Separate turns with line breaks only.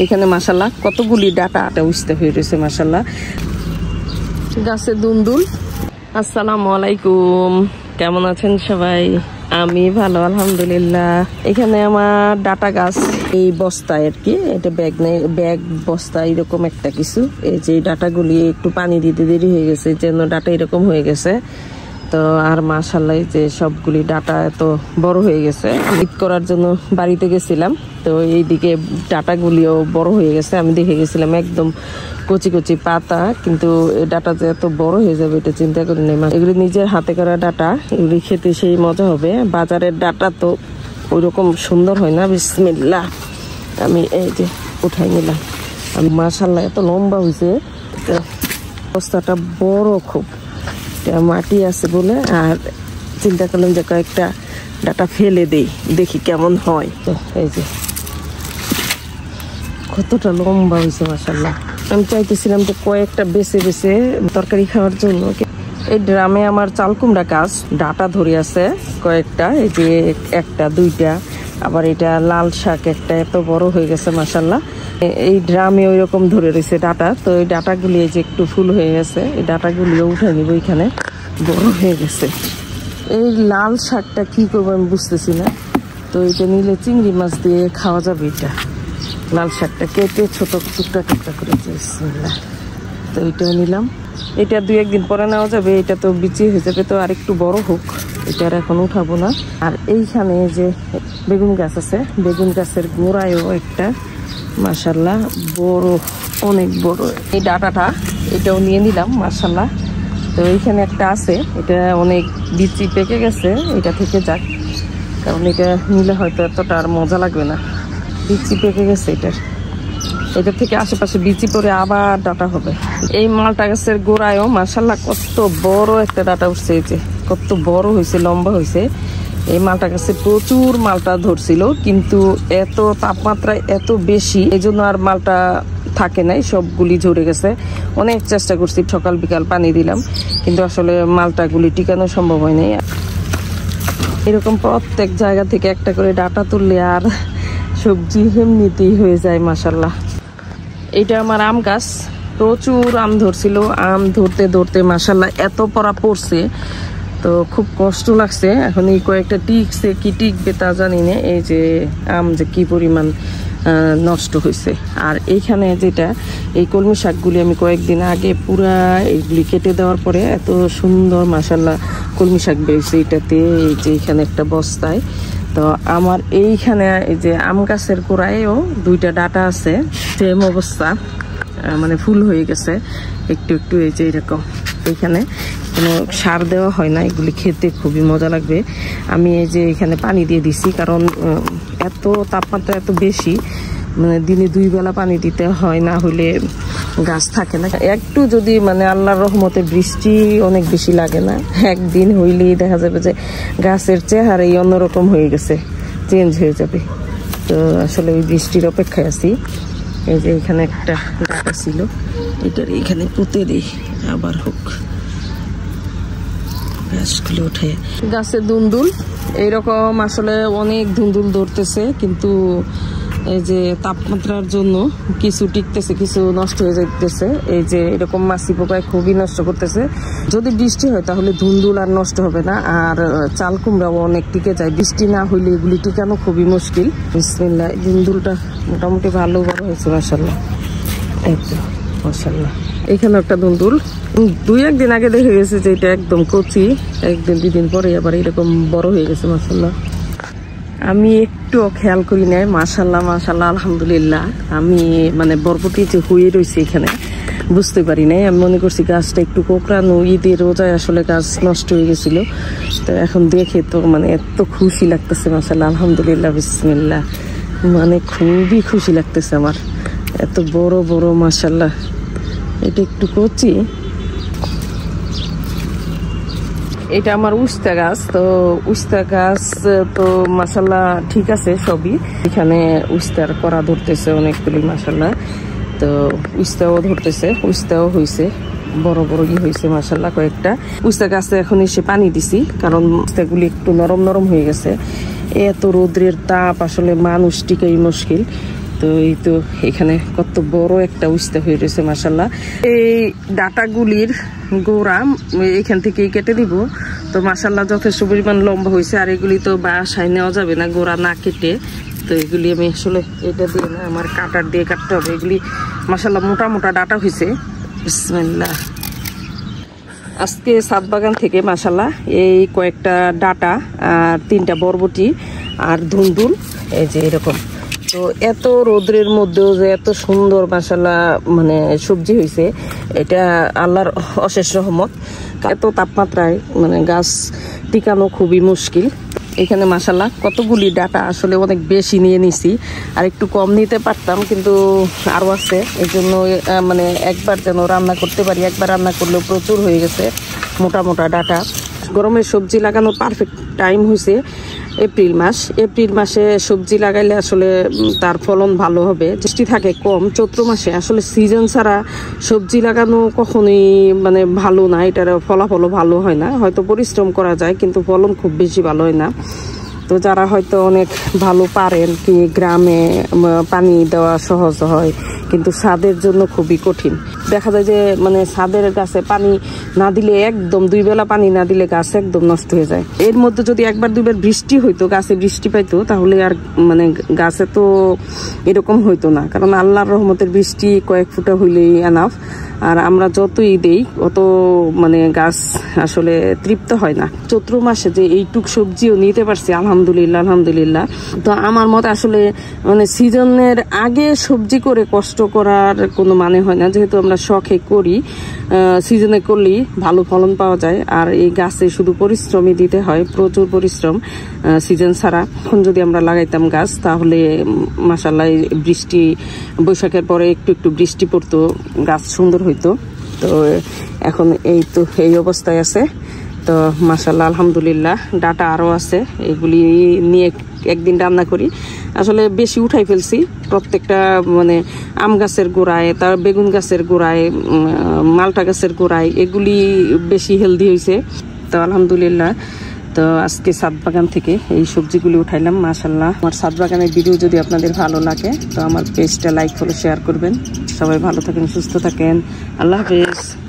এখানে মাশাআল্লাহ কতগুলি ডাটা উঠতে হয়ে রয়েছে মাশাআল্লাহ। গাছে দুন্দুল। আসসালামু আলাইকুম, কেমন আছেন সবাই? আমি ভালো আলহামদুলিল্লাহ। এখানে আমার ডাটা গাছ এই বস্তায় আর কি, এটা ব্যাগ বস্তা এরকম একটা কিছু। এই যে ডাটাগুলি একটু পানি দিতে দেরি হয়ে গেছে, যেন ডাটা এরকম হয়ে গেছে। তো আর মাশাআল্লাহ যে সবগুলি ডাটা এত বড় হয়ে গেছে। ঈদ করার জন্য বাড়িতে গেছিলাম, তো এইদিকে ডাটাগুলিও বড় হয়ে গেছে। আমি দেখে গেছিলাম একদম কচি কচি পাতা, কিন্তু এই ডাটা যে এত বড় হয়ে যাবে এটা চিন্তা করি নাই। এগুলি নিজের হাতে করা ডাটা, এগুলি খেতে সেই মজা হবে। বাজারের ডাটা তো ওইরকম সুন্দর হয় না। বিসমিল্লাহ, আমি এই যে উঠাই নিলাম। আমি মাশাআল্লাহ এত লম্বা হয়েছে, বস্তাটা বড় খুব, মাটি আছে বলে। আর চিন্তা করলাম যে কয়েকটা ডাটা ফেলে দেই, দেখি কেমন হয়। তো এই যে কতটা লম্বা হয়েছে মাশাআল্লাহ। আমি চাইতেছিলাম যে কয়েকটা বেছে বেছে তরকারি খাওয়ার জন্য। এই ড্রামে আমার চাল কুমড়া গাছ ডাটা ধরে আছে কয়েকটা, এই যে একটা দুইটা। আবার এটা লাল শাক একটা এত বড় হয়ে গেছে মাশাআল্লাহ। এই ড্রামে ওই রকম ধরে রয়েছে ডাটা। তো এই ডাটাগুলি যে একটু ফুল হয়ে গেছে, এই ডাটাগুলিও উঠে নিব, এখানে বড় হয়ে গেছে। এই লাল শাকটা কি করবো আমি বুঝতেছি না। তো এটা নিলে চিংড়ি মাছ দিয়ে খাওয়া যাবে। এটা লাল শাকটা কেটে ছোট টুকরা টুকরা করে তো এইটাও নিলাম। এটা 2-1 দিন পরে নেওয়া যাবে, এটা তো বিচি হয়ে যাবে। তো আর একটু বড় হোক, এটা আর এখন উঠাবো না। আর এইখানে যে বেগুন গাছ আছে, বেগুন গাছের গোড়ায়ও একটা মাশাআল্লাহ বড়, অনেক বড় এই ডাটাটা, এটাও নিয়ে নিলাম মাশাআল্লাহ। তো এইখানে একটা আছে, এটা অনেক বিচি পেকে গেছে, এটা থেকে যাক, কারণ এটা নিলে হয়তো এতটা আর মজা লাগবে না। বিচি পেকে গেছে এটা থেকে আশেপাশে বিচি পরে আবার ডাটা হবে। এই মালটা গাছের গোড়ায়ও মাশাআল্লাহ কত বড় একটা ডাটা উঠছে, এই যে কত বড় হয়েছে, লম্বা হয়েছে। এই মালটা গাছে প্রচুর মালটা ধরছিল, কিন্তু এত তাপমাত্রা এত বেশি, এই জন্য আর মালটা থাকে নাই, সবগুলি ঝরে গেছে। অনেক চেষ্টা করছি, সকাল বিকাল পানি দিলাম, কিন্তু আসলে মালটাগুলি টিকানো সম্ভব হয় নাই। এরকম প্রত্যেক জায়গা থেকে একটা করে ডাটা তুললে আর সবজি এমনিতেই হয়ে যায় মাশাআল্লাহ। এটা আমার আম গাছ, প্রচুর আম ধরছিল। আম ধরতে ধরতে মাশাআল্লাহ এত পড়া পড়ছে, তো খুব কষ্ট লাগছে। এখন এই কয়েকটা টিকছে, কি টিকবে তা জানি না। এই যে আম যে কি পরিমাণ নষ্ট হয়েছে। আর এইখানে যেটা এই কলমি শাকগুলি আমি কয়েকদিন আগে পুরা এইগুলি কেটে দেওয়ার পরে এত সুন্দর মাশাআল্লাহ কলমি শাক বেরিয়েছে এটাতে। এই যে এখানে একটা বস্তায়। তো আমার এইখানে এই যে আম গাছের গোড়ায়ও 2টা ডাটা আছে, সেম অবস্থা, মানে ফুল হয়ে গেছে একটু একটু। এই যে এরকম, এখানে কোনো সার দেওয়া হয় না, এগুলি খেতে খুবই মজা লাগবে। আমি এই যে এখানে পানি দিয়ে দিছি, কারণ এত তাপমাত্রা এত বেশি, মানে দিনে 2 বেলা পানি দিতে হয়, না হলে গাছ থাকে না। একটু যদি মানে আল্লাহর রহমতে বৃষ্টি অনেক বেশি লাগে না, একদিন হইলেই দেখা যাবে যে গাছের চেহারাই অন্যরকম হয়ে গেছে, চেঞ্জ হয়ে যাবে। তো আসলে ওই বৃষ্টির অপেক্ষায় আছি। এই যে এখানে একটা ডাটা ছিল, এটার এইখানে পুঁতে দিই, আবার হোক। গাছগুলো উঠে গাছে দুন্দুল এইরকম আসলে অনেক দুন্দুল ধরতেছে, কিন্তু এই যে তাপমাত্রার জন্য কিছু টিকতেছে, কিছু নষ্ট হয়ে যাইতেছে। এই যে এরকম মাছি পোকায় খুবই নষ্ট করতেছে। যদি বৃষ্টি হয় তাহলে ধুন্দুল আর নষ্ট হবে না, আর চাল কুমড়াও অনেক টিকে যায়। বৃষ্টি না হইলে এগুলি টিকানো খুবই মুশকিল। বিসমিল্লাহ, ধুন্দুলটা মোটামুটি ভালো বড় হয়েছে মাশাআল্লাহ, একদম মাশাআল্লাহ। এখানে একটা ধুন্দুল 2-1 দিন আগে দেখে গেছে যে এটা একদম কচি, 1-2 দিন পরে আবার এরকম বড় হয়ে গেছে মাশাআল্লাহ। আমি একটু খেয়াল করি নাই, মাশাআল্লাহ মাশাআল্লাহ আলহামদুলিল্লাহ। আমি মানে বরবটি যে হয়ে রয়েছে এখানে বুঝতে পারি নাই, আমি মনে করছি গাছটা একটু কোঁকড়ানো, ঈদের রোজায় আসলে গাছ নষ্ট হয়ে গেছিল। তো এখন দেখে তো মানে এত খুশি লাগতেছে মাশাআল্লাহ আলহামদুলিল্লাহ, বিসমিল্লাহ, মানে খুবই খুশি লাগতেছে আমার। এত বড় বড় মাশাআল্লাহ। এটা একটু কচি। এটা আমার উস্তা গাছ, তো উস্তা গাছ তো মাশাআল্লাহ ঠিক আছে সবই। এখানে উস্তার করা ধরতেছে অনেকগুলি মাশাআল্লাহ। তো উস্তাও ধরতেছে, উস্তাও হয়েছে, বড় বড় হয়েছে মাশাআল্লাহ কয়েকটা। উস্তা গাছে এখন এসে পানি দিছি, কারণ উস্তাগুলি একটু নরম নরম হয়ে গেছে। এত রোদ্রের তাপ আসলে মানুষ টিকাই মুশকিল। তো এই তো এখানে কত বড় একটা উস্তা হয়ে রয়েছে মাশাআল্লাহ। এই ডাটাগুলির গোড়া এখান থেকে কেটে দিব। তো মাশাআল্লাহ যথেষ্ট পরিমাণ লম্বা হয়েছে, আর এগুলি তো বাসায় নেওয়া যাবে না গোড়া না কেটে। তো এগুলি আমি আসলে এটা দিয়ে না, আমার কাটার দিয়ে কাটতে হবে। এগুলি মাশাআল্লাহ মোটা মোটা ডাটা হয়েছে। বিসমিল্লাহ। আজকে ছাদ বাগান থেকে মাশাআল্লাহ এই কয়েকটা ডাটা আর 3টা বরবটি আর ধুন্দুল, এই যে এরকম। তো এত রোদ্রের মধ্যেও যে এত সুন্দর মাশাআল্লাহ মানে সবজি হয়েছে, এটা আল্লাহর অশেষ রহমত। এত তাপমাত্রায় মানে গাছ টিকানো খুবই মুশকিল। এখানে মাশাআল্লাহ কতগুলি ডাটা আসলে অনেক বেশি নিয়ে নিছি, আর একটু কম নিতে পারতাম, কিন্তু আরও আছে। এই জন্য মানে একবার যেন রান্না করতে পারি, একবার রান্না করলেও প্রচুর হয়ে গেছে মোটা মোটা ডাটা। গরমের সবজি লাগানোর পারফেক্ট টাইম হয়েছে এপ্রিল মাস। এপ্রিল মাসে সবজি লাগাইলে আসলে তার ফলন ভালো হবে। বৃষ্টি থাকে কম চৈত্র মাসে। আসলে সিজন ছাড়া সবজি লাগানো কখনোই মানে ভালো না, এটার ফলাফলও ভালো হয় না। হয়তো পরিশ্রম করা যায় কিন্তু ফলন খুব বেশি ভালো হয় না। তো যারা হয়তো অনেক ভালো পারেন, কি গ্রামে পানি দেওয়া সহজ হয়, কিন্তু ছাদের জন্য খুবই কঠিন। দেখা যায় যে মানে ছাদের গাছে পানি না দিলে, একদম 2 বেলা পানি না দিলে গাছ একদম নষ্ট হয়ে যায়। এর মধ্যে যদি 1-2 বার বৃষ্টি হইতো, গাছে বৃষ্টি পাইতো, তাহলে আর মানে গাছে তো এরকম হইতো না। কারণ আল্লাহর রহমতের বৃষ্টি কয়েক ফুটা হইলেই এনাফ। আর আমরা যতই দেই অত মানে গাছ আসলে তৃপ্ত হয় না। চৈত্র মাসে যে এইটুক সবজিও নিতে পারছি আলহামদুলিল্লাহ আলহামদুলিল্লাহ। তো আমার মতে আসলে মানে সিজনের আগে সবজি করে কষ্ট করার কোনো মানে হয় না, যেহেতু আমরা শখে করি। সিজনে করলেই ভালো ফলন পাওয়া যায়। আর এই গাছে শুধু পরিশ্রমই দিতে হয়, প্রচুর পরিশ্রম সিজন ছাড়া। এখন যদি আমরা লাগাইতাম গাছ, তাহলে মাশাআল্লাহ বৃষ্টি বৈশাখের পরে একটু একটু বৃষ্টি পড়তো, গাছ সুন্দর হইতো। তো এখন এই তো এই অবস্থায় আছে। তো মাশাআল্লাহ আলহামদুলিল্লাহ ডাটা আরও আছে, এগুলি নিয়ে একদিন রান্না করি। আসলে বেশি উঠাই ফেলছি প্রত্যেকটা, মানে আম গাছের গোড়ায়, তার বেগুন গাছের গোড়ায়, মালটা গাছের গোড়ায়, এগুলি বেশি হেলদি হয়েছে। তো আলহামদুলিল্লাহ। তো আজকে ছাদ বাগান থেকে এই সবজিগুলি উঠাইলাম মাশাআল্লাহ। আমার ছাদ বাগানের ভিডিও যদি আপনাদের ভালো লাগে তো আমার পেজটা লাইক ফলো শেয়ার করবেন। সবাই ভালো থাকেন, সুস্থ থাকেন। আল্লাহ হাফেজ।